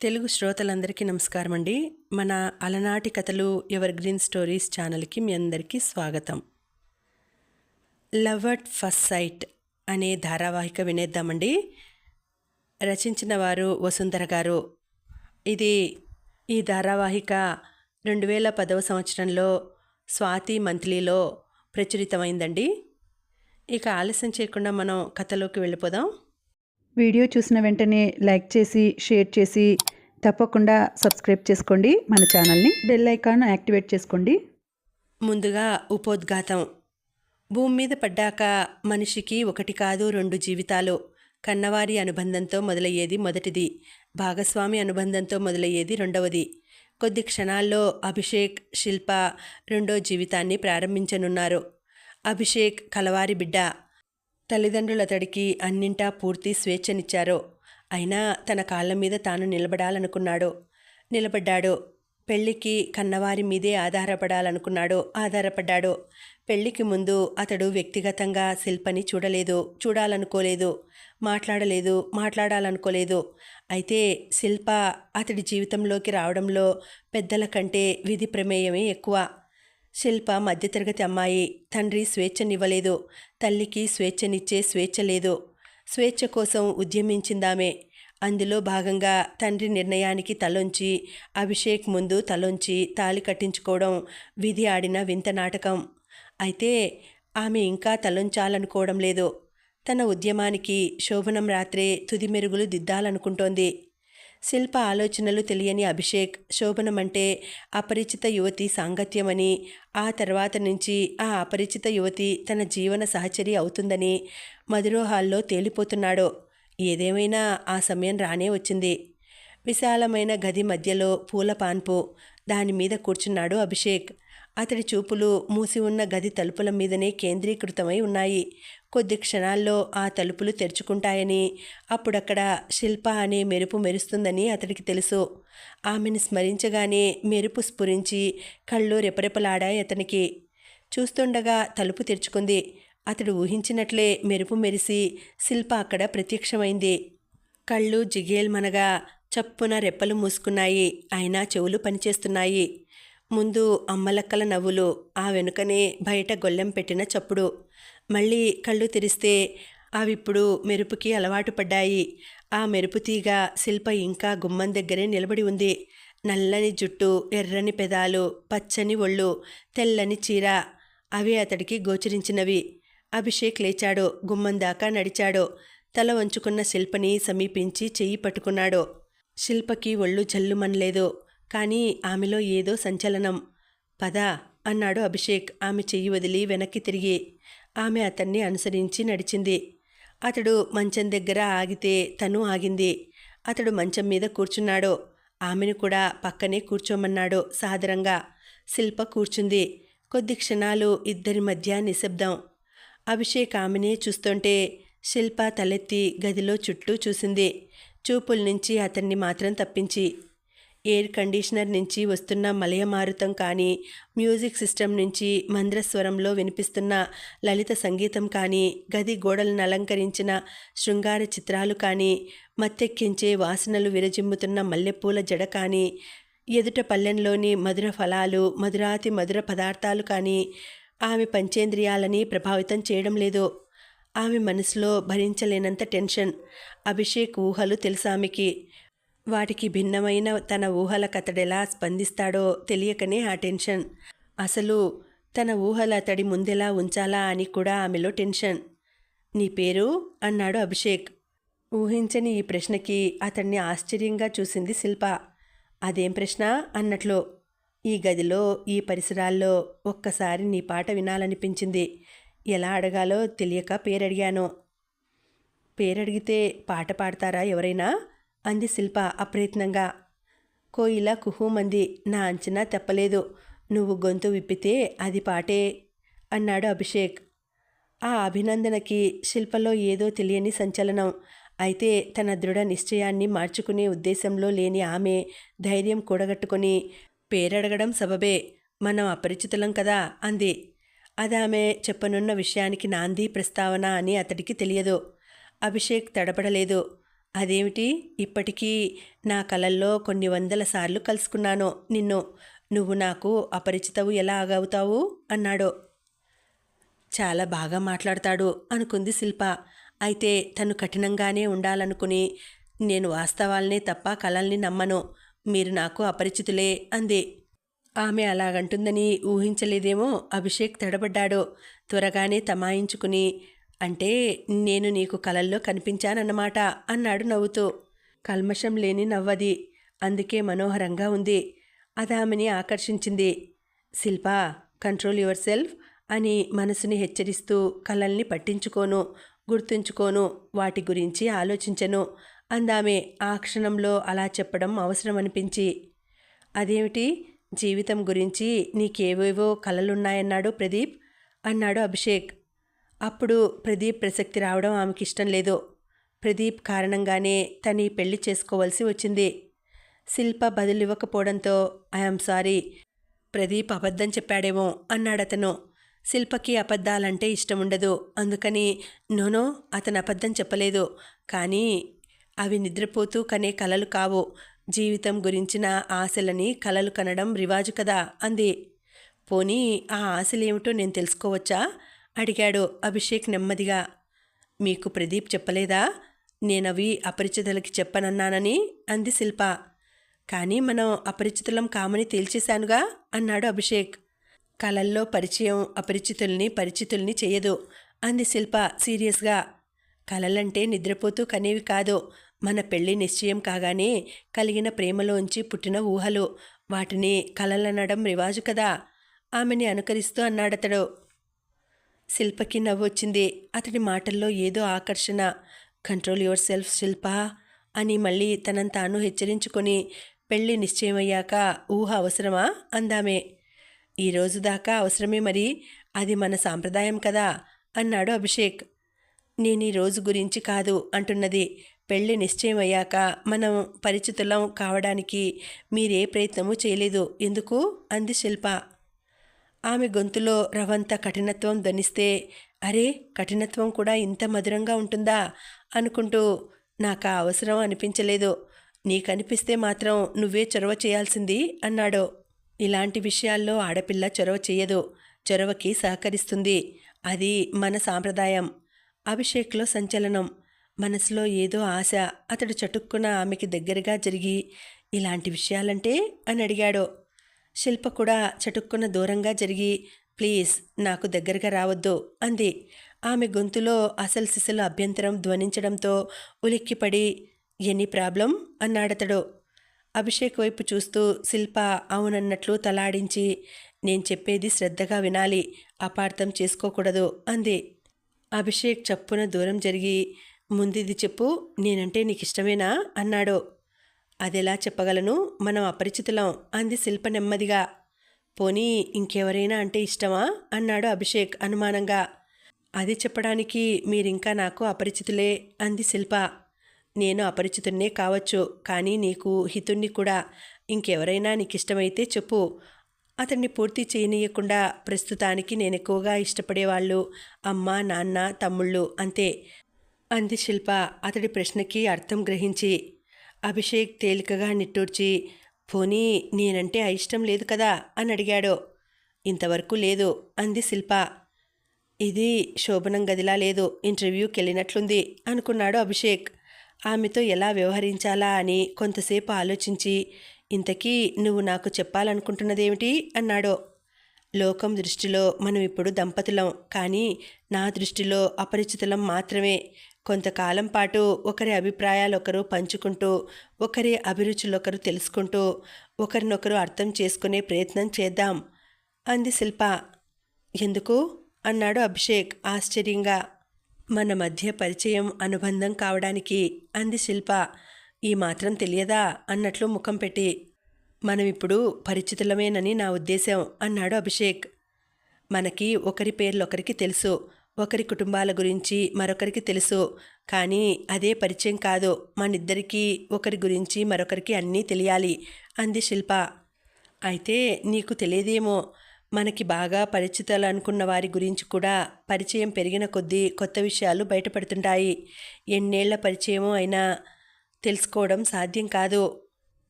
తెలుగు శ్రోతలందరికీ నమస్కారం అండి. మన అలనాటి కథలు ఎవర్ గ్రీన్ స్టోరీస్ ఛానల్కి మీ అందరికీ స్వాగతం. లవ్ అట్ ఫస్ట్ సైట్ అనే ధారావాహిక వినేద్దామండి. రచించిన వారు వసుంధర గారు. ఈ ధారావాహిక 2010వ సంవత్సరంలో స్వాతి మంత్లీలో ప్రచురితమైందండి. ఇక ఆలస్యం చేయకుండా మనం కథలోకి వెళ్ళిపోదాం. వీడియో చూసిన వెంటనే లైక్ చేసి షేర్ చేసి తప్పకుండా సబ్స్క్రైబ్ చేసుకోండి. మన ఛానల్ని బెల్ ఐకాన్ యాక్టివేట్ చేసుకోండి. ముందుగా ఉపోద్ఘాతం. భూమి మీద పడ్డాక మనిషికి ఒకటి కాదు రెండు జీవితాలు. కన్నవారి అనుబంధంతో మొదలయ్యేది మొదటిది, భాగస్వామి అనుబంధంతో మొదలయ్యేది రెండవది. కొద్ది క్షణాల్లో అభిషేక్, శిల్ప రెండో జీవితాన్ని ప్రారంభించనున్నారు. అభిషేక్ కలవారి బిడ్డ. తల్లిదండ్రులు అతడికి అన్నింటా పూర్తి స్వేచ్ఛనిచ్చారు. అయినా తన కాళ్ళ మీద తాను నిలబడ్డాడు. పెళ్లికి కన్నవారి మీదే ఆధారపడ్డాడు. పెళ్లికి ముందు అతడు వ్యక్తిగతంగా శిల్పని చూడాలనుకోలేదు, మాట్లాడాలనుకోలేదు. అయితే శిల్ప అతడి జీవితంలోకి రావడంలో పెద్దల కంటే విధి ప్రమేయమే ఎక్కువ. శిల్ప మధ్యతరగతి అమ్మాయి. తండ్రి స్వేచ్ఛనివ్వలేదు, తల్లికి స్వేచ్ఛనిచ్చే స్వేచ్ఛ లేదు. స్వేచ్ఛ కోసం ఉద్యమించిందామే. అందులో భాగంగా తండ్రి నిర్ణయానికి తలొంచి, అభిషేక్ ముందు తలొంచి తాళి కట్టించుకోవడం విధి ఆడిన వింత నాటకం. అయితే ఆమె ఇంకా తలొంచాలనుకోవడం లేదు. తన ఉద్యమానికి శోభనం రాత్రే తుది మెరుగులు దిద్దాలనుకుంటోంది. శిల్ప ఆలోచనలు తెలియని అభిషేక్ శోభనమంటే అపరిచిత యువతి సాంగత్యమని, ఆ తర్వాత నుంచి ఆ అపరిచిత యువతి తన జీవన సహచరి అవుతుందని మధురోహాల్లో తేలిపోతున్నాడు. ఏదేమైనా ఆ సమయం రానే వచ్చింది. విశాలమైన గది మధ్యలో పూల పాన్పు. దానిమీద కూర్చున్నాడు అభిషేక్. అతడి చూపులు మూసి ఉన్న గది తలుపుల మీదనే కేంద్రీకృతమై ఉన్నాయి. కొద్ది క్షణాల్లో ఆ తలుపులు తెరుచుకుంటాయని, అప్పుడక్కడ శిల్ప అనే మెరుపు మెరుస్తుందని అతడికి తెలుసు. ఆమెను స్మరించగానే మెరుపు స్ఫురించి కళ్ళు రెపరెపలాడాయి అతనికి. చూస్తుండగా తలుపు తెరుచుకుంది. అతడు ఊహించినట్లే మెరుపు మెరిసి శిల్ప అక్కడ ప్రత్యక్షమైంది. కళ్ళు జిగేల్మనగా చప్పున రెప్పలు మూసుకున్నాయి. అయినా చెవులు పనిచేస్తున్నాయి. ముందు అమ్మలక్కల నవ్వులు, ఆ వెనుకనే బయట గొల్లెం పెట్టిన చప్పుడు. మళ్ళీ కళ్ళు తెరిస్తే అవిప్పుడు మెరుపుకి అలవాటు పడ్డాయి. ఆ మెరుపు తీగ శిల్ప ఇంకా గుమ్మం దగ్గరే నిలబడి ఉంది. నల్లని జుట్టు, ఎర్రని పెదాలు, పచ్చని ఒళ్ళు, తెల్లని చీర, అవే అతడికి గోచరించినవి. అభిషేక్ లేచాడు. గుమ్మం దాకా నడిచాడు. తల వంచుకున్న శిల్పని సమీపించి చెయ్యి పట్టుకున్నాడు. శిల్పకి ఒళ్ళు జల్లుమనలేదు. కానీ ఆమెలో ఏదో సంచలనం. పద అన్నాడు అభిషేక్ ఆమె చెయ్యి వదిలి వెనక్కి తిరిగి. ఆమె అతన్ని అనుసరించి నడిచింది. అతడు మంచం దగ్గర ఆగితే తను ఆగింది. అతడు మంచం మీద కూర్చున్నాడు. ఆమెను కూడా పక్కనే కూర్చోమన్నాడు సాదరంగా. శిల్ప కూర్చుంది. కొద్ది క్షణాలు ఇద్దరి మధ్య నిశ్శబ్దం. అభిషేక్ ఆమెనే చూస్తుంటే శిల్ప తలెత్తి గదిలో చుట్టూ చూసింది. చూపుల నుంచి అతన్ని మాత్రం తప్పించి. ఎయిర్ కండిషనర్ నుంచి వస్తున్న మలయమారుతం కానీ, మ్యూజిక్ సిస్టమ్ నుంచి మంద్రస్వరంలో వినిపిస్తున్న లలిత సంగీతం కానీ, గది గోడలను అలంకరించిన శృంగార చిత్రాలు కానీ, మత్తెక్కించే వాసనలు విరజిమ్ముతున్న మల్లెపూల జడ కానీ, ఎదుట పల్లెంలోని మధుర ఫలాలు, మధురాతి మధుర పదార్థాలు కానీ ఆమె పంచేంద్రియాలని ప్రభావితం చేయడం లేదు. ఆమె మనసులో భరించలేనంత టెన్షన్. అభిషేక్ ఊహలు తెలుసామెకి. వాటికి భిన్నమైన తన ఊహలకతడెలా స్పందిస్తాడో తెలియకనే ఆ టెన్షన్. అసలు తన ఊహలు అతడి ముందెలా ఉంచాలా అని కూడా ఆమెలో టెన్షన్. నీ పేరు అన్నాడు అభిషేక్. ఊహించని ఈ ప్రశ్నకి అతన్ని ఆశ్చర్యంగా చూసింది శిల్ప. అదేం ప్రశ్న అన్నట్లు. ఈ గదిలో, ఈ పరిసరాల్లో ఒక్కసారి నీ పాట వినాలనిపించింది. ఎలా అడగాలో తెలియక పేరడిగాను. పేరడిగితే పాట పాడతారా ఎవరైనా అంది శిల్ప అప్రయత్నంగా. కోయిల కుహూమంది. నా అంచనా తప్పలేదు. నువ్వు గొంతు విప్పితే అది పాటే అన్నాడు అభిషేక్. ఆ అభినందనకి శిల్పలో ఏదో తెలియని సంచలనం. అయితే తన దృఢ నిశ్చయాన్ని మార్చుకునే ఉద్దేశంలో లేని ఆమె ధైర్యం కూడగట్టుకుని, పేరడగడం సబబే, మనం అపరిచితులం కదా అంది. అదామె చెప్పనున్న విషయానికి నాంది ప్రస్తావన అని అతడికి తెలియదు. అభిషేక్ తడబడలేదు. అదేమిటి, ఇప్పటికీ నా కలల్లో కొన్ని వందల సార్లు కలుసుకున్నాను నిన్ను. నువ్వు నాకు అపరిచితవు ఎలా ఆగవుతావు అన్నాడు. చాలా బాగా మాట్లాడతాడు అనుకుంది శిల్ప. అయితే తను కఠినంగానే ఉండాలనుకుని, నేను వాస్తవాలనే తప్ప కలల్ని నమ్మను, మీరు నాకు అపరిచితులే అంది. ఆమె అలాగంటుందని ఊహించలేదేమో. అభిషేక్ తడబడ్డాడు. త్వరగానే తమాయించుకుని, అంటే నేను నీకు కలల్లో కనిపించానన్నమాట అన్నాడు నవ్వుతూ. కల్మషం లేని నవ్వది. అందుకే మనోహరంగా ఉంది. అదామెని ఆకర్షించింది. శిల్ప, కంట్రోల్ యువర్ సెల్ఫ్ అని మనసుని హెచ్చరిస్తూ, కలల్ని పట్టించుకోను, గుర్తుంచుకోను, వాటి గురించి ఆలోచించను అందామె. ఆ క్షణంలో అలా చెప్పడం అవసరం అనిపించి. అదేమిటి, జీవితం గురించి నీకేవేవో కలలున్నాయన్నాడు ప్రదీప్ అన్నాడు అభిషేక్. అప్పుడు ప్రదీప్ ప్రసక్తి రావడం ఆమెకి ఇష్టం లేదు. ప్రదీప్ కారణంగానే తని పెళ్లి చేసుకోవాల్సి వచ్చింది. శిల్ప బదులివ్వకపోవడంతో ఐఎమ్ సారీ, ప్రదీప్ అబద్ధం చెప్పాడేమో అన్నాడతను. శిల్పకి అబద్ధాలంటే ఇష్టం ఉండదు. అందుకని నోనో, అతను అబద్ధం చెప్పలేదు, కానీ అవి నిద్రపోతూ కనే కలలు కావు. జీవితం గురించిన ఆశలని కలలు కనడం రివాజు కదా అంది. పోనీ ఆ ఆశలేమిటో నేను తెలుసుకోవచ్చా అడిగాడు అభిషేక్ నెమ్మదిగా. మీకు ప్రదీప్ చెప్పలేదా? నేనవి అపరిచితులకి చెప్పనన్నానని అంది శిల్ప. కానీ మనం అపరిచితులం కామని తేల్చేశానుగా అన్నాడు అభిషేక్. కలల్లో పరిచయం అపరిచితుల్ని పరిచితుల్ని చెయ్యదు అంది శిల్ప సీరియస్గా. కలలంటే నిద్రపోతూ కనేవి కాదు, మన పెళ్లి నిశ్చయం కాగానే కలిగిన ప్రేమలోంచి పుట్టిన ఊహలు. వాటిని కలలనడం రివాజు కదా ఆమెని అనుకరిస్తూ అన్నాడతడు. శిల్పకి నవ్వొచ్చింది. అతడి మాటల్లో ఏదో ఆకర్షణ. కంట్రోల్ యువర్ సెల్ఫ్ శిల్ప అని మళ్ళీ తనను తాను హెచ్చరించుకొని, పెళ్లి నిశ్చయమయ్యాక ఊహ అవసరమా అందామే. ఈరోజు దాకా అవసరమే, మరి అది మన సాంప్రదాయం కదా అన్నాడు అభిషేక్. నేను ఈ రోజు గురించి కాదు అంటున్నది. పెళ్లి నిశ్చయమయ్యాక మనం పరిచితులం కావడానికి మీరే ప్రయత్నము చేయలేదు ఎందుకు అంది శిల్ప. ఆమె గొంతులో రవంత కఠినత్వం ధ్వనిస్తే, అరే, కఠినత్వం కూడా ఇంత మధురంగా ఉంటుందా అనుకుంటూ, నాకు ఆ అవసరం అనిపించలేదు, నీకనిపిస్తే మాత్రం నువ్వే చొరవ చేయాల్సింది అన్నాడు. ఇలాంటి విషయాల్లో ఆడపిల్ల చొరవ చెయ్యదు, చొరవకి సహకరిస్తుంది. అది మన సాంప్రదాయం. అభిషేక్లో సంచలనం. మనసులో ఏదో ఆశ. అతడు చటుక్కున ఆమెకి దగ్గరగా జరిగి, ఇలాంటి విషయాలంటే అని అడిగాడు. శిల్ప కూడా చటుక్కున దూరంగా జరిగి, ప్లీజ్ నాకు దగ్గరగా రావద్దు అంది. ఆమె గొంతులో అసలు సిసలు అభ్యంతరం ధ్వనించడంతో ఉలిక్కిపడి, ఎనీ ప్రాబ్లం అన్నాడతడు. అభిషేక్ వైపు చూస్తూ శిల్ప అవునన్నట్లు తలాడించి, నేను చెప్పేది శ్రద్ధగా వినాలి, అపార్థం చేసుకోకూడదు అంది. అభిషేక్ చప్పున దూరం జరిగి, ముందిది చెప్పు, నేనంటే నీకిష్టమేనా అన్నాడు. అదెలా చెప్పగలను, మనం అపరిచితులం అంది శిల్ప నెమ్మదిగా. పోనీ ఇంకెవరైనా అంటే ఇష్టమా అన్నాడు అభిషేక్ అనుమానంగా. అది చెప్పడానికి మీరింకా నాకు అపరిచితులే అంది శిల్ప. నేను అపరిచితున్నే కావచ్చు, కానీ నీకు హితుణ్ణి కూడా. ఇంకెవరైనా నీకిష్టమైతే చెప్పు. అతన్ని పూర్తి చేయనీయకుండా, ప్రస్తుతానికి నేనెక్కువగా ఇష్టపడేవాళ్ళు అమ్మ, నాన్న, తమ్ముళ్ళు అంతే అంది శిల్ప అతడి ప్రశ్నకి అర్థం గ్రహించి. అభిషేక్ తేలికగా నిట్టూర్చి, పోనీ నేనంటే అయిష్టం లేదు కదా అని అడిగాడు. ఇంతవరకు లేదు అంది శిల్ప. ఇది శోభనం గదిలా లేదు, ఇంటర్వ్యూకి వెళ్ళినట్లుంది అనుకున్నాడు అభిషేక్. ఆమెతో ఎలా వ్యవహరించాలా అని కొంతసేపు ఆలోచించి, ఇంతకీ నువ్వు నాకు చెప్పాలనుకుంటున్నదేమిటి అన్నాడు. లోకం దృష్టిలో మనం ఇప్పుడు దంపతులం, కానీ నా దృష్టిలో అపరిచితులం మాత్రమే. కొంతకాలం పాటు ఒకరి అభిప్రాయాలు ఒకరు పంచుకుంటూ, ఒకరి అభిరుచులొకరు తెలుసుకుంటూ, ఒకరినొకరు అర్థం చేసుకునే ప్రయత్నం చేద్దాం అంది శిల్ప. ఎందుకు అన్నాడు అభిషేక్ ఆశ్చర్యంగా. మన మధ్య పరిచయం అనుబంధం కావడానికి అంది శిల్ప. ఈ మాత్రం తెలియదా అన్నట్లు ముఖం పెట్టి. మనమిప్పుడు పరిచితులమేనని నా ఉద్దేశం అన్నాడు అభిషేక్. మనకి ఒకరి పేర్లొకరికి తెలుసు, ఒకరి కుటుంబాల గురించి మరొకరికి తెలుసు, కానీ అదే పరిచయం కాదు. మనిద్దరికీ ఒకరి గురించి మరొకరికి అన్నీ తెలియాలి అంది శిల్ప. అయితే నీకు తెలియదేమో, మనకి బాగా పరిచితులు అనుకున్న వారి గురించి కూడా పరిచయం పెరిగిన కొద్దీ కొత్త విషయాలు బయటపడుతుంటాయి. ఎన్నేళ్ల పరిచయమో అయినా తెలుసుకోవడం సాధ్యం కాదు.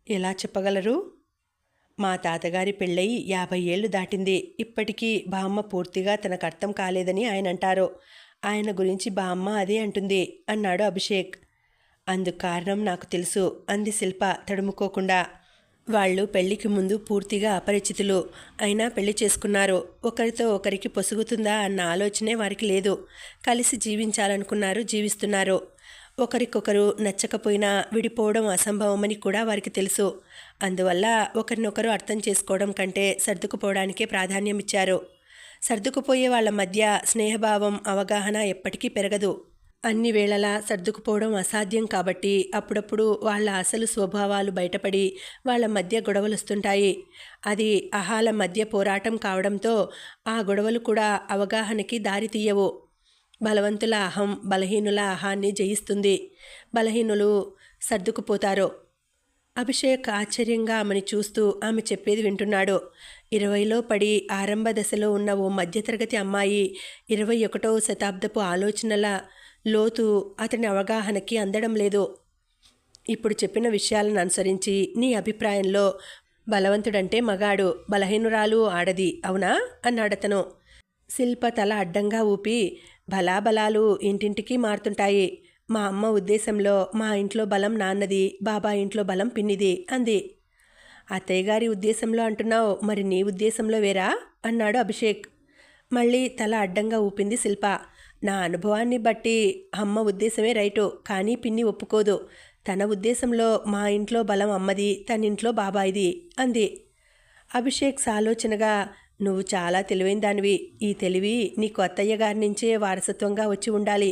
ఎలా చెప్పగలరు? మా తాతగారి పెళ్ళై 50 ఏళ్ళు దాటింది. ఇప్పటికీ బామ్మ పూర్తిగా తనకు అర్థం కాలేదని ఆయన అంటారు. ఆయన గురించి బామ్మ అదే అంటుంది అన్నాడు అభిషేక్. అందుకు కారణం నాకు తెలుసు అంది శిల్ప తడుముకోకుండా. వాళ్ళు పెళ్లికి ముందు పూర్తిగా అపరిచితులు. అయినా పెళ్లి చేసుకున్నారు. ఒకరితో ఒకరికి పొసుగుతుందా అన్న ఆలోచనే వారికి లేదు. కలిసి జీవించాలనుకున్నారు, జీవిస్తున్నారు. ఒకరికొకరు నచ్చకపోయినా విడిపోవడం అసంభవమని కూడా వారికి తెలుసు. అందువల్ల ఒకరినొకరు అర్థం చేసుకోవడం కంటే సర్దుకుపోవడానికే ప్రాధాన్యం ఇచ్చారు. సర్దుకుపోయే వాళ్ళ మధ్య స్నేహభావం, అవగాహన ఎప్పటికీ పెరగదు. అన్ని వేళలా సర్దుకుపోవడం అసాధ్యం కాబట్టి అప్పుడప్పుడు వాళ్ళ అసలు స్వభావాలు బయటపడి వాళ్ళ మధ్య గొడవలు వస్తుంటాయి. అది అహాల మధ్య పోరాటం కావడంతో ఆ గొడవలు కూడా అవగాహనకి దారి తీయవు. బలవంతుల అహం బలహీనుల అహాన్ని జయిస్తుంది. బలహీనులు సర్దుకుపోతారు. అభిషేక్ ఆశ్చర్యంగా ఆమెను చూస్తూ ఆమె చెప్పేది వింటున్నాడు. 20లో పడి ఆరంభ దశలో ఉన్న ఓ మధ్యతరగతి అమ్మాయి 21వ శతాబ్దపు ఆలోచనల లోతు అతని అవగాహనకి అందడం లేదు. ఇప్పుడు చెప్పిన విషయాలను అనుసరించి నీ అభిప్రాయంలో బలవంతుడంటే మగాడు, బలహీనురాలు ఆడది, అవునా అన్నాడతను. శిల్ప తల అడ్డంగా ఊపి, బలాబలాలు ఇంటింటికి మారుతుంటాయి. మా అమ్మ ఉద్దేశంలో మా ఇంట్లో బలం నాన్నది, బాబా ఇంట్లో బలం పిన్నిది అంది. అత్తయ్య గారి ఉద్దేశంలో అంటున్నావు, మరి నీ ఉద్దేశంలో వేరా అన్నాడు అభిషేక్. మళ్ళీ తల అడ్డంగా ఊపింది శిల్ప. నా అనుభవాన్ని బట్టి అమ్మ ఉద్దేశమే రైటు, కానీ పిన్ని ఒప్పుకోదు. తన ఉద్దేశంలో మా ఇంట్లో బలం అమ్మది, తన ఇంట్లో బాబాయిది అంది. అభిషేక్ సాలోచనగా, నువ్వు చాలా తెలివైన దానివి. ఈ తెలివి నీకు అత్తయ్య గారి నుంచే వారసత్వంగా వచ్చి ఉండాలి.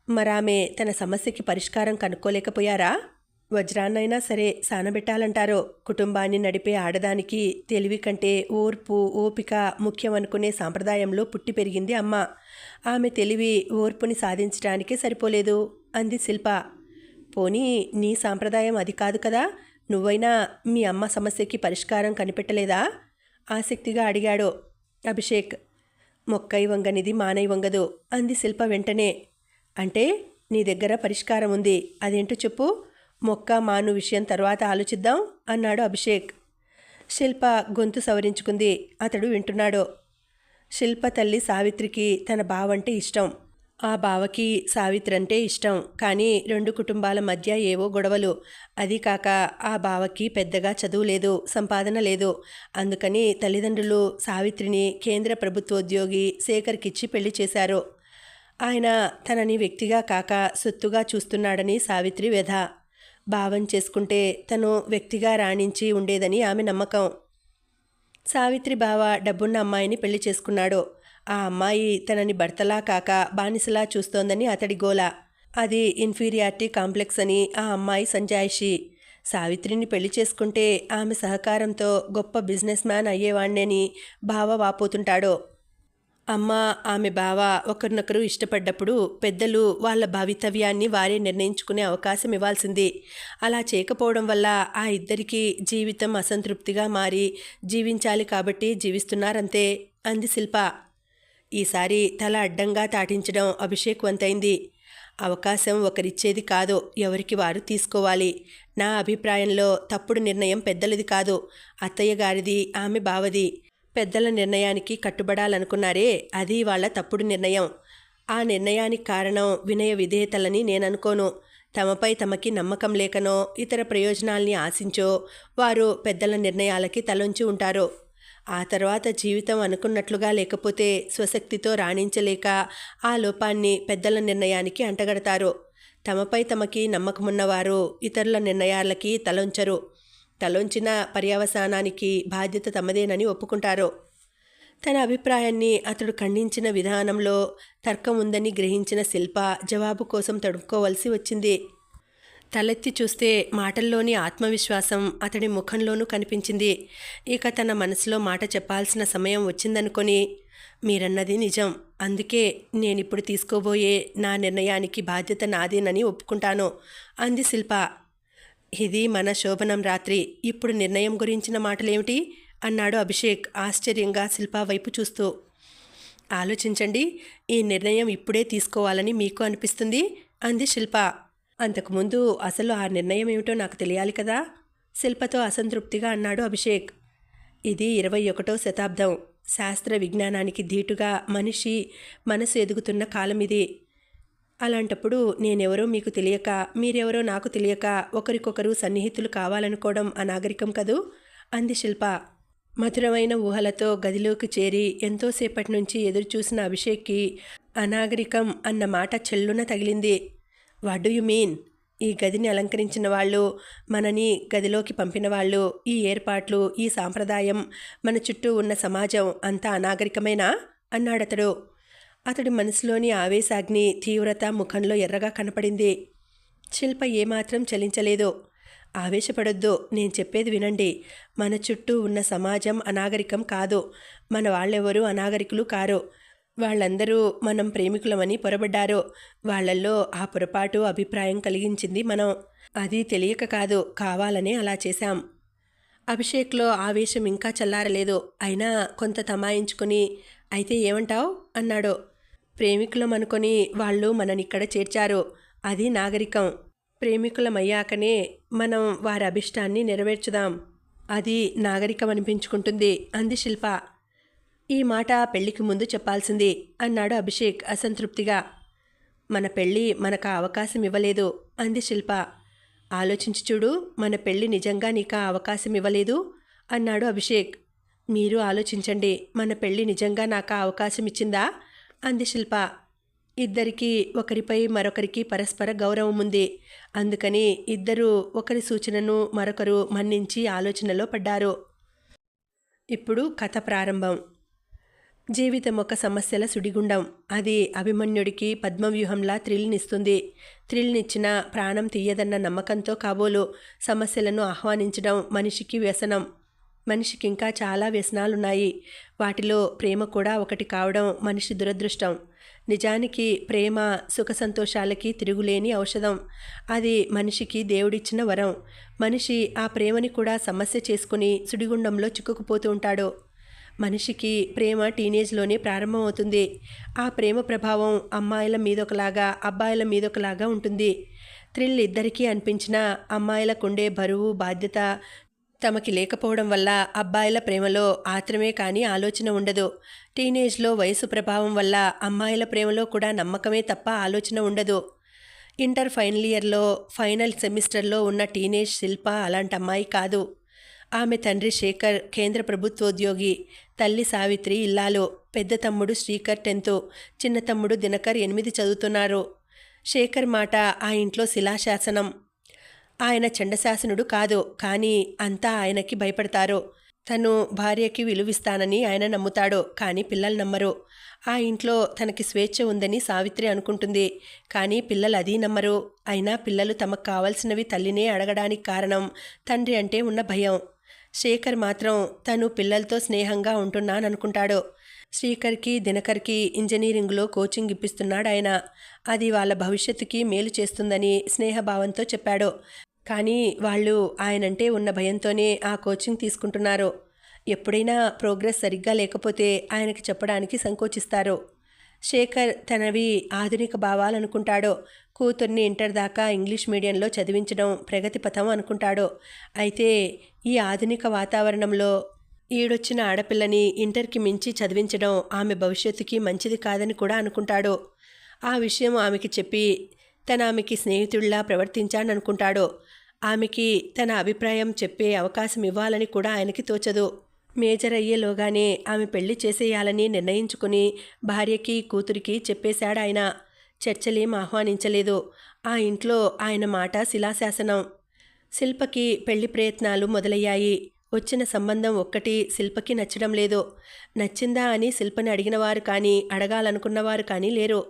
మరామె తన సమస్యకి పరిష్కారం కనుక్కోలేకపోయారా? వజ్రాన్నైనా సరే సానబెట్టాలంటారు. కుటుంబాన్ని నడిపే ఆడదానికి తెలివి కంటే ఓర్పు, ఓపిక ముఖ్యం అనుకునే సాంప్రదాయంలో పుట్టి పెరిగింది అమ్మ. ఆమె తెలివి ఓర్పుని సాధించడానికే సరిపోలేదు అంది శిల్ప. పోనీ నీ సాంప్రదాయం అది కాదు కదా, నువ్వైనా మీ అమ్మ సమస్యకి పరిష్కారం కనిపెట్టలేదా ఆసక్తిగా అడిగాడు అభిషేక్. మొక్కై వంగనిది మానై వంగదు అంది శిల్ప వెంటనే. అంటే నీ దగ్గర పరిష్కారం ఉంది, అదేంటో చెప్పు. మొక్క మాను విషయం తర్వాత ఆలోచిద్దాం అన్నాడు అభిషేక్. శిల్ప గొంతు సవరించుకుంది. అతడు వింటున్నాడు. శిల్ప తల్లి సావిత్రికి తన బావంటే ఇష్టం. ఆ బావకి సావిత్రి అంటే ఇష్టం. కానీ 2 కుటుంబాల మధ్య ఏవో గొడవలు. అది కాక ఆ బావకి పెద్దగా చదువు లేదు, సంపాదన లేదు. అందుకని తల్లిదండ్రులు సావిత్రిని కేంద్ర ప్రభుత్వోద్యోగి శేఖర్కిచ్చి పెళ్లి చేశారు. ఆయన తనని వ్యక్తిగా కాక సొత్తుగా చూస్తున్నాడని సావిత్రి వ్యధ. భావం చేసుకుంటే తను వ్యక్తిగా రాణించి ఉండేదని ఆమె నమ్మకం. సావిత్రి బావ డబ్బున్న అమ్మాయిని పెళ్లి చేసుకున్నాడు. ఆ అమ్మాయి తనని భర్తలా కాక బానిసలా చూస్తోందని అతడి గోల. అది ఇన్ఫీరియారిటీ కాంప్లెక్స్ అని ఆ అమ్మాయి సంజాయిషి. సావిత్రిని పెళ్లి చేసుకుంటే ఆమె సహకారంతో గొప్ప బిజినెస్ మ్యాన్ అయ్యేవాణ్ణని బావ వాపోతుంటాడు. అమ్మ, ఆమె బావ ఒకరినొకరు ఇష్టపడ్డప్పుడు పెద్దలు వాళ్ళ భవితవ్యాన్ని వారే నిర్ణయించుకునే అవకాశం ఇవ్వాల్సింది. అలా చేయకపోవడం వల్ల ఆ ఇద్దరికీ జీవితం అసంతృప్తిగా మారి జీవించాలి కాబట్టి జీవిస్తున్నారంతే అంది శిల్ప. ఈసారి తల అడ్డంగా తాటించడం అభిషేక్ వంతైంది. అవకాశం ఒకరిచ్చేది కాదు, ఎవరికి వారు తీసుకోవాలి. నా అభిప్రాయంలో తప్పుడు నిర్ణయం పెద్దలది కాదు, అత్తయ్య గారిది, ఆమె బావది. పెద్దల నిర్ణయానికి కట్టుబడాలనుకున్నారే, అది వాళ్ళ తప్పుడు నిర్ణయం. ఆ నిర్ణయానికి కారణం వినయ విధేయతలని నేననుకోను. తమపై తమకి నమ్మకం లేకనో ఇతర ప్రయోజనాల్ని ఆశించో వారు పెద్దల నిర్ణయాలకి తలొంచి ఉంటారు. ఆ తర్వాత జీవితం అనుకున్నట్లుగా లేకపోతే స్వశక్తితో రాణించలేక ఆ లోపాన్ని పెద్దల నిర్ణయానికి అంటగడతారు. తమపై తమకి నమ్మకమున్నవారు ఇతరుల నిర్ణయాలకి తలొంచరు. తలొంచిన పర్యవసానానికి బాధ్యత తమదేనని ఒప్పుకుంటారు. తన అభిప్రాయాన్ని అతడు ఖండించిన విధానంలో తర్కం ఉందని గ్రహించిన శిల్ప జవాబు కోసం తడుక్కోవలసి వచ్చింది. తలెత్తి చూస్తే మాటల్లోని ఆత్మవిశ్వాసం అతడి ముఖంలోనూ కనిపించింది. ఇక తన మనసులో మాట చెప్పాల్సిన సమయం వచ్చిందనుకొని, మీరన్నది నిజం, అందుకే నేనిప్పుడు తీసుకోబోయే నా నిర్ణయానికి బాధ్యత నాదేనని ఒప్పుకుంటాను అంది శిల్ప. ఇది మన శోభనం రాత్రి, ఇప్పుడు నిర్ణయం గురించిన మాటలేమిటి అన్నాడు అభిషేక్ ఆశ్చర్యంగా శిల్ప వైపు చూస్తూ. ఆలోచించండి, ఈ నిర్ణయం ఇప్పుడే తీసుకోవాలని మీకు అనిపిస్తుంది అంది శిల్ప. అంతకుముందు అసలు ఆ నిర్ణయం ఏమిటో నాకు తెలియాలి కదా, శిల్పతో అసంతృప్తిగా అన్నాడు అభిషేక్. ఇది 21వ శతాబ్దం. శాస్త్ర విజ్ఞానానికి ధీటుగా మనిషి మనసు ఎదుగుతున్న కాలం ఇది. అలాంటప్పుడు నేనెవరో మీకు తెలియక, మీరెవరో నాకు తెలియక ఒకరికొకరు సన్నిహితులు కావాలనుకోవడం అనాగరికం కదూ అంది శిల్ప. మధురమైన ఊహలతో గదిలోకి చేరి ఎంతోసేపటి నుంచి ఎదురుచూసిన అభిషేక్కి అనాగరికం అన్న మాట చెల్లున తగిలింది. What do you mean? ఈ గదిని అలంకరించిన వాళ్ళు, మనని గదిలోకి పంపిన వాళ్ళు, ఈ ఏర్పాట్లు, ఈ సాంప్రదాయం, మన చుట్టూ ఉన్న సమాజం అంతా అనాగరికమేనా అన్నాడతడు. అతడి మనసులోని ఆవేశాగ్ని తీవ్రత ముఖంలో ఎర్రగా కనపడింది. శిల్ప ఏమాత్రం చలించలేదు. ఆవేశపడొద్దు, నేను చెప్పేది వినండి. మన చుట్టూ ఉన్న సమాజం అనాగరికం కాదు. మన వాళ్ళెవరూ అనాగరికులు కారు. వాళ్ళందరూ మనం ప్రేమికులమని పొరబడ్డారు. వాళ్ళల్లో ఆ పొరపాటు అభిప్రాయం కలిగించింది మనం. అది తెలియక కాదు, కావాలనే అలా చేశాం. అభిషేక్లో ఆవేశం ఇంకా చల్లారలేదు. అయినా కొంత తమాయించుకుని, అయితే ఏమంటావ్ అన్నాడు. ప్రేమికులం అనుకొని వాళ్ళు మననిక్కడ చేర్చారు. అది నాగరికం. ప్రేమికులమయ్యాకనే మనం వారి అభిష్టాన్ని నెరవేర్చుదాం. అది నాగరికం అనిపించుకుంటుంది అంది శిల్ప. ఈ మాట పెళ్లికి ముందు చెప్పాల్సింది అన్నాడు అభిషేక్ అసంతృప్తిగా. మన పెళ్ళి మనకు అవకాశం ఇవ్వలేదు అంది శిల్ప. ఆలోచించి చూడు, మన పెళ్ళి నిజంగా నీకు అవకాశం ఇవ్వలేదు అన్నాడు అభిషేక్. మీరు ఆలోచించండి, మన పెళ్ళి నిజంగా నాకు అవకాశం ఇచ్చిందా అంది శిల్ప. ఇద్దరికీ ఒకరిపై మరొకరికి పరస్పర గౌరవం ఉంది. అందుకని ఇద్దరూ ఒకరి సూచనను మరొకరు మన్నించి ఆలోచనలో పడ్డారు. ఇప్పుడు కథ ప్రారంభం. జీవితం ఒక సమస్యల సుడిగుండం. అది అభిమన్యుడికి పద్మవ్యూహంలా థ్రిల్నిస్తుంది. థ్రిల్నిచ్చిన ప్రాణం తీయదన్న నమ్మకంతో కాబోలు సమస్యలను ఆహ్వానించడం మనిషికి వ్యసనం. మనిషికి ఇంకా చాలా వ్యసనాలున్నాయి. వాటిలో ప్రేమ కూడా ఒకటి కావడం మనిషి దురదృష్టం. నిజానికి ప్రేమ సుఖ సంతోషాలకి తిరుగులేని ఔషధం. అది మనిషికి దేవుడిచ్చిన వరం. మనిషి ఆ ప్రేమని కూడా సమస్య చేసుకుని సుడిగుండంలో చిక్కుకుపోతూ ఉంటాడు. మనిషికి ప్రేమ టీనేజ్లోనే ప్రారంభమవుతుంది. ఆ ప్రేమ ప్రభావం అమ్మాయిల మీదొకలాగా, అబ్బాయిల మీదొకలాగా ఉంటుంది. థ్రిల్ ఇద్దరికీ అనిపించినా అమ్మాయిలకుండే బరువు, బాధ్యత తమకి లేకపోవడం వల్ల అబ్బాయిల ప్రేమలో ఆత్రమే కానీ ఆలోచన ఉండదు. టీనేజ్లో వయసు ప్రభావం వల్ల అమ్మాయిల ప్రేమలో కూడా నమ్మకమే తప్ప ఆలోచన ఉండదు. ఇంటర్ ఫైనల్ ఇయర్లో ఫైనల్ సెమిస్టర్లో ఉన్న టీనేజ్ శిల్ప అలాంటి అమ్మాయి కాదు. ఆమె తండ్రి శేఖర్ కేంద్ర ప్రభుత్వోద్యోగి, తల్లి సావిత్రి ఇల్లాలు, పెద్ద తమ్ముడు శ్రీకర్ 10th, చిన్న తమ్ముడు దినకర్ 8 చదువుతున్నారు. శేఖర్ మాట ఆ ఇంట్లో శిలాశాసనం. ఆయన చండశాసనుడు కాదు, కానీ అంతా ఆయనకి భయపడతారు. తను భార్యకి విలువిస్తానని ఆయన నమ్ముతాడు, కానీ పిల్లలు నమ్మరు. ఆ ఇంట్లో తనకి స్వేచ్ఛ ఉందని సావిత్రి అనుకుంటుంది, కానీ పిల్లలు అదీ నమ్మరు. అయినా పిల్లలు తమకు కావాల్సినవి తల్లినే అడగడానికి కారణం తండ్రి అంటే ఉన్న భయం. శేఖర్ మాత్రం తను పిల్లలతో స్నేహంగా ఉంటున్నాననుకుంటాడు. శ్రీకర్కి దినకర్కి ఇంజనీరింగ్లో కోచింగ్ ఇప్పిస్తున్నాడు ఆయన. అది వాళ్ళ భవిష్యత్తుకి మేలు చేస్తుందని స్నేహభావంతో చెప్పాడు. కానీ వాళ్ళు ఆయనంటే ఉన్న భయంతోనే ఆ కోచింగ్ తీసుకుంటున్నారు. ఎప్పుడైనా ప్రోగ్రెస్ సరిగ్గా లేకపోతే ఆయనకి చెప్పడానికి సంకోచిస్తారు. శేఖర్ తనవి ఆధునిక భావాలనుకుంటాడు. కూతుర్ని ఇంటర్ దాకా ఇంగ్లీష్ మీడియంలో చదివించడం ప్రగతి పథం అనుకుంటాడు. అయితే ఈ ఆధునిక వాతావరణంలో ఈడొచ్చిన ఆడపిల్లని ఇంటర్కి మించి చదివించడం ఆమె భవిష్యత్తుకి మంచిది కాదని కూడా అనుకుంటాడు. ఆ విషయం ఆమెకి చెప్పి ఆమెకి స్నేహితుడిలా ప్రవర్తించాననుకుంటాడు. ఆమెకి తన అభిప్రాయం చెప్పే అవకాశం ఇవ్వాలని కూడా ఆయనకి తోచదు. మేజర్ అయ్యేలోగానే ఆమె పెళ్లి చేసేయాలని నిర్ణయించుకుని భార్యకి కూతురికి చెప్పేశాడు ఆయన. చర్చలేం ఆహ్వానించలేదు. ఆ ఇంట్లో ఆయన మాట శిలాశాసనం. శిల్పకి పెళ్లి ప్రయత్నాలు మొదలయ్యాయి. వచ్చిన సంబంధం ఒక్కటి శిల్పకి నచ్చడం లేదు. నచ్చిందా అని శిల్పని అడిగినవారు కానీ అడగాలనుకున్నవారు కానీ లేరు.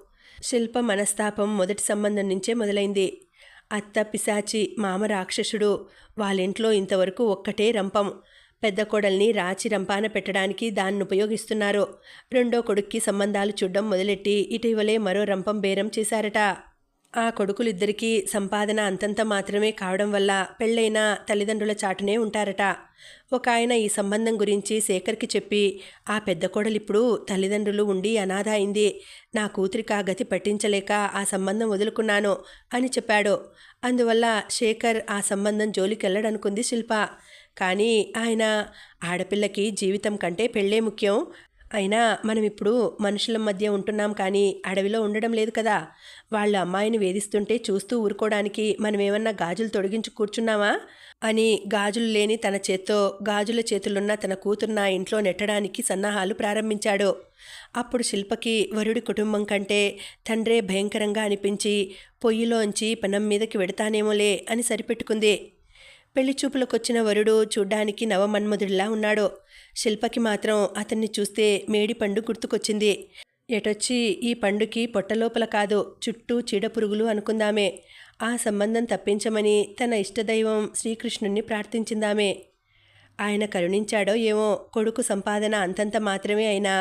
శిల్ప మనస్తాపం మొదటి సంబంధం నుంచే మొదలైంది. అత్త పిశాచి, మామ రాక్షసుడు. వాళ్ళింట్లో ఇంతవరకు ఒక్కటే రంపం. పెద్ద కోడల్ని రాచి రంపాన పెట్టడానికి దాన్ని ఉపయోగిస్తున్నారు. రెండో కొడుక్కి సంబంధాలు చూడ్డం మొదలెట్టి ఇటీవలే మరో రంపం బేరం చేశారట. ఆ కొడుకులిద్దరికీ సంపాదన అంతంత మాత్రమే కావడం వల్ల పెళ్ళైన తల్లిదండ్రుల చాటునే ఉంటారట. ఒక ఆయన ఈ సంబంధం గురించి శేఖర్కి చెప్పి, ఆ పెద్ద కోడలిప్పుడు తల్లిదండ్రులు ఉండి అనాథ అయింది, నా కూతురికి ఆ గతి పట్టించలేక ఆ సంబంధం వదులుకున్నాను అని చెప్పాడు. అందువల్ల శేఖర్ ఆ సంబంధం జోలికెళ్ళడనుకుంది శిల్ప. కానీ ఆయన, ఆడపిల్లకి జీవితం కంటే పెళ్ళే ముఖ్యం, అయినా మనం ఇప్పుడు మనుషుల మధ్య ఉంటున్నాం కానీ అడవిలో ఉండడం లేదు కదా, వాళ్ళ అమ్మాయిని వేధిస్తుంటే చూస్తూ ఊరుకోవడానికి మనమేమన్నా గాజులు తొడిగించి కూర్చున్నామా అని గాజులు లేని తన చేత్తో గాజుల చేతులున్న తన కూతుర్న ఇంట్లో నెట్టడానికి సన్నాహాలు ప్రారంభించాడు. అప్పుడు శిల్పకి వరుడి కుటుంబం కంటే తండ్రే భయంకరంగా అనిపించి పొయ్యిలోంచి పెనం మీదకి వెడతానేమోలే అని సరిపెట్టుకుంది. పెళ్లి చూపులకొచ్చిన వరుడు చూడ్డానికి నవమన్మధుడిలా ఉన్నాడు. శిల్పకి మాత్రం అతన్ని చూస్తే మేడిపండు గుర్తుకొచ్చింది. ఎటొచ్చి ఈ పండుకి పొట్టలోపల కాదు, చుట్టూ చీడపురుగులు అనుకుందామే. ఆ సంబంధం తప్పించమని తన ఇష్టదైవం శ్రీకృష్ణుణ్ణి ప్రార్థించిందామే. ఆయన కరుణించాడో ఏమో, కొడుకు సంపాదన అంతంత మాత్రమే అయినా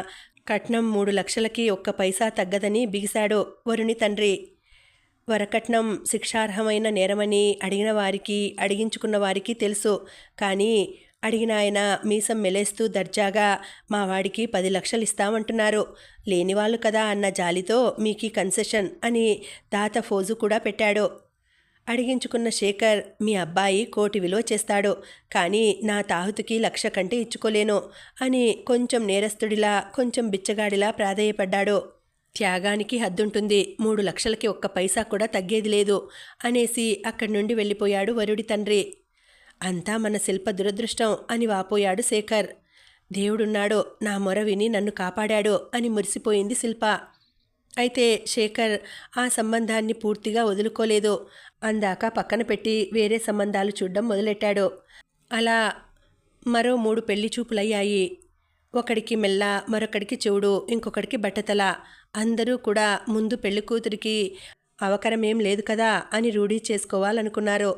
కట్నం 3 లక్షలకి ఒక్క పైసా తగ్గదని బిగిశాడు వరుని తండ్రి. వరకట్నం శిక్షార్హమైన నేరమని అడిగిన వారికి అడిగించుకున్న వారికి తెలుసు. కానీ అడిగిన ఆయన మీసం మెలేస్తూ దర్జాగా, మా వాడికి 10 లక్షలు ఇస్తామంటున్నారు, లేనివాళ్ళు కదా అన్న జాలితో మీకీ కన్సెషన్ అని దాత ఫోజు కూడా పెట్టాడు. అడిగించుకున్న శేఖర్, మీ అబ్బాయి 1 కోటి విలువ చేస్తాడు, కానీ నా తాహుతికి 1 లక్ష కంటే ఇచ్చుకోలేను అని కొంచెం నేరస్తుడిలా కొంచెం బిచ్చగాడిలా ప్రాధేయపడ్డాడు. త్యాగానికి హద్దుంటుంది, 3 లక్షలకి ఒక్క పైసా కూడా తగ్గేది లేదు అనేసి అక్కడి నుండి వెళ్ళిపోయాడు వరుడి తండ్రి. అంతా మన శిల్ప దురదృష్టం అని వాపోయాడు శేఖర్. దేవుడున్నాడు, నా మొర విని నన్ను కాపాడాడు అని మురిసిపోయింది శిల్ప. అయితే శేఖర్ ఆ సంబంధాన్ని పూర్తిగా వదులుకోలేదు. అందాక పక్కన పెట్టి వేరే సంబంధాలు చూడడం మొదలెట్టాడు. అలా మరో 3 పెళ్లి చూపులయ్యాయి. ఒకడికి మెల్ల, మరొకడికి చెవుడు, ఇంకొకడికి బట్టతల. అందరూ కూడా ముందు పెళ్లి కూతురికి అవకరమేం లేదు కదా అని రూఢీ చేసుకోవాలనుకున్నారు.